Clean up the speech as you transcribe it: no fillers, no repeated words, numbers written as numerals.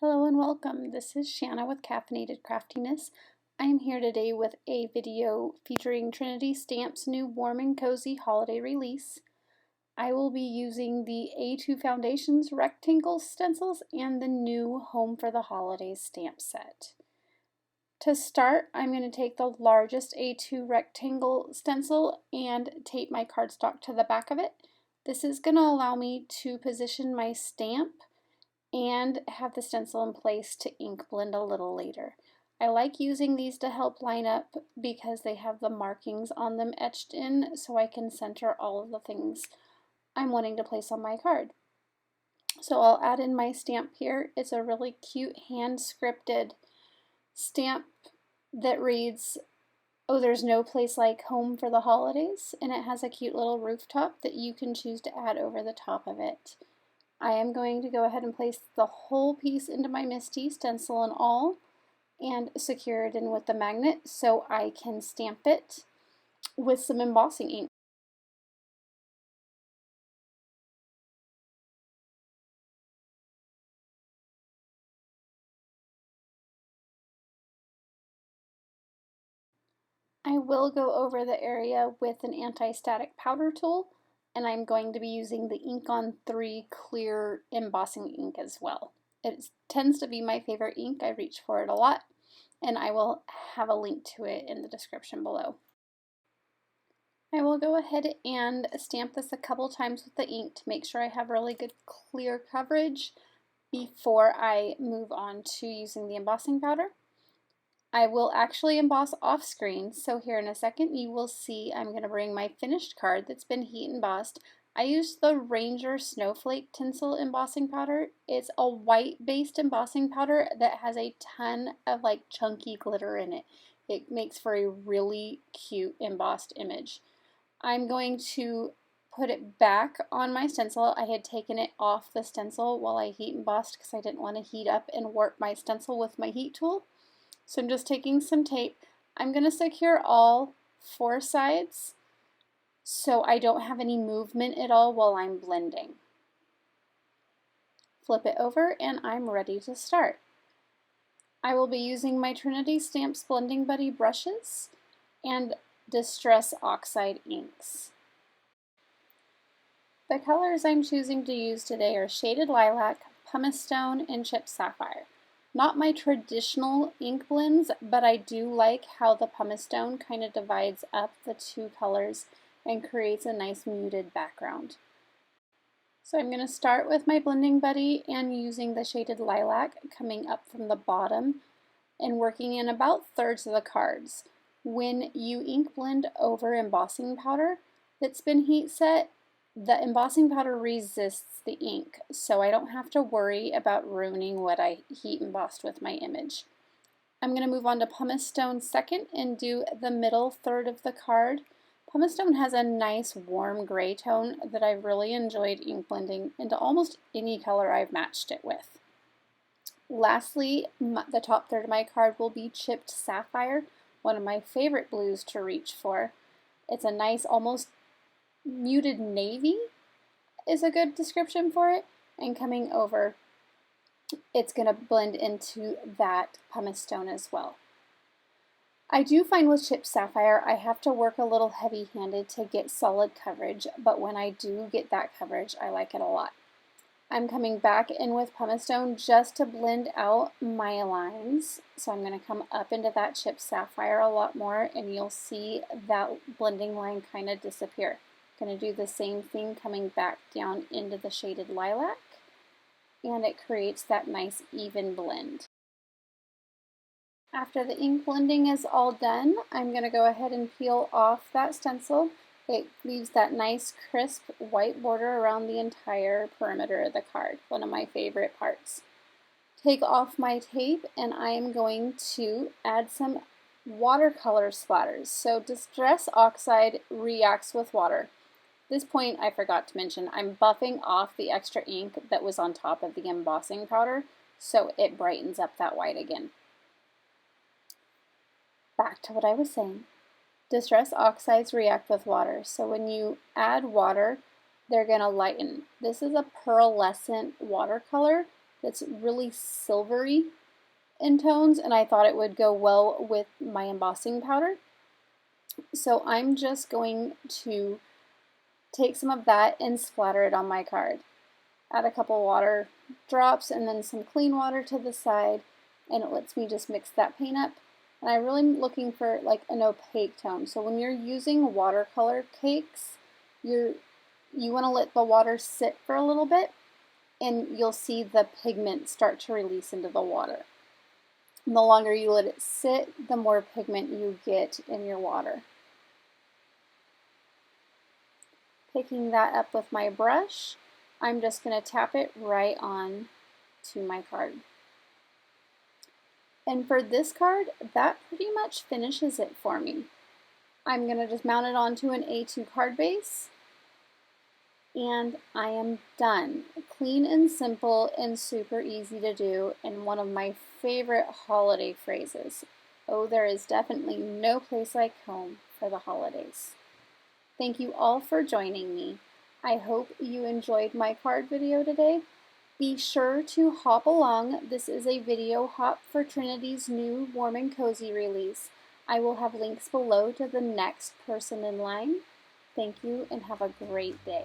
Hello and welcome. This is Shanna with Caffeinated Craftiness. I am here today with a video featuring Trinity Stamps' new Warm and Cozy holiday release. I will be using the A2 Foundations rectangle stencils and the new Home for the Holidays stamp set. To start, I'm going to take the largest A2 rectangle stencil and tape my cardstock to the back of it. This is going to allow me to position my stamp and have the stencil in place to ink blend a little later. I like using these to help line up because they have the markings on them etched in so I can center all of the things I'm wanting to place on my card. So I'll add in my stamp here. It's a really cute hand scripted stamp that reads, "Oh, there's no place like home for the holidays," and it has a cute little rooftop that you can choose to add over the top of it. I am going to go ahead and place the whole piece into my MISTI, stencil and all, and secure it in with the magnet so I can stamp it with some embossing ink. I will go over the area with an anti-static powder tool, and I'm going to be using the Ink on 3 clear embossing ink as well. It tends to be my favorite ink. I reach for it a lot, and I will have a link to it in the description below. I will go ahead and stamp this a couple times with the ink to make sure I have really good clear coverage before I move on to using the embossing powder. I will actually emboss off screen, so here in a second you will see I'm going to bring my finished card that's been heat embossed. I used the Ranger Snowflake Tinsel embossing powder. It's a white based embossing powder that has a ton of like chunky glitter in it. It makes for a really cute embossed image. I'm going to put it back on my stencil. I had taken it off the stencil while I heat embossed because I didn't want to heat up and warp my stencil with my heat tool. So I'm just taking some tape. I'm going to secure all 4 sides so I don't have any movement at all while I'm blending. Flip it over and I'm ready to start. I will be using my Trinity Stamps Blending Buddy brushes and Distress Oxide inks. The colors I'm choosing to use today are Shaded Lilac, Pumice Stone, and Chipped Sapphire. Not my traditional ink blends, but I do like how the Pumice Stone kind of divides up the 2 colors and creates a nice muted background. So I'm going to start with my Blending Buddy and using the Shaded Lilac coming up from the bottom and working in about thirds of the cards. When you ink blend over embossing powder that's been heat set, the embossing powder resists the ink, so I don't have to worry about ruining what I heat embossed with my image. I'm going to move on to Pumice Stone second and do the middle third of the card. Pumice Stone has a nice warm gray tone that I've really enjoyed ink blending into almost any color I've matched it with. Lastly, the top third of my card will be Chipped Sapphire, one of my favorite blues to reach for. It's a nice, almost muted navy is a good description for it, and coming over, it's going to blend into that Pumice Stone as well. I do find with Chipped Sapphire, I have to work a little heavy-handed to get solid coverage, but when I do get that coverage, I like it a lot. I'm coming back in with Pumice Stone just to blend out my lines. So I'm going to come up into that Chipped Sapphire a lot more and you'll see that blending line kind of disappear. I'm going to do the same thing coming back down into the Shaded Lilac and it creates that nice even blend. After the ink blending is all done, I'm going to go ahead and peel off that stencil. It leaves that nice crisp white border around the entire perimeter of the card, one of my favorite parts. Take off my tape and I am going to add some watercolor splatters. So Distress Oxide reacts with water. At this point I forgot to mention I'm buffing off the extra ink that was on top of the embossing powder so it brightens up that white again. Back to what I was saying. Distress oxides react with water, so when you add water, they're going to lighten. This is a pearlescent watercolor that's really silvery in tones, and I thought it would go well with my embossing powder. So I'm just going to take some of that and splatter it on my card. Add a couple water drops and then some clean water to the side, and it lets me just mix that paint up. And I really am looking for like an opaque tone. So when you're using watercolor cakes, you want to let the water sit for a little bit, and you'll see the pigment start to release into the water. And the longer you let it sit, the more pigment you get in your water. Picking that up with my brush, I'm just going to tap it right on to my card. And for this card, that pretty much finishes it for me. I'm going to just mount it onto an A2 card base, and I am done. Clean and simple and super easy to do, and one of my favorite holiday phrases. Oh, there is definitely no place like home for the holidays. Thank you all for joining me. I hope you enjoyed my card video today. Be sure to hop along. This is a video hop for Trinity's new Warm and Cozy release. I will have links below to the next person in line. Thank you and have a great day.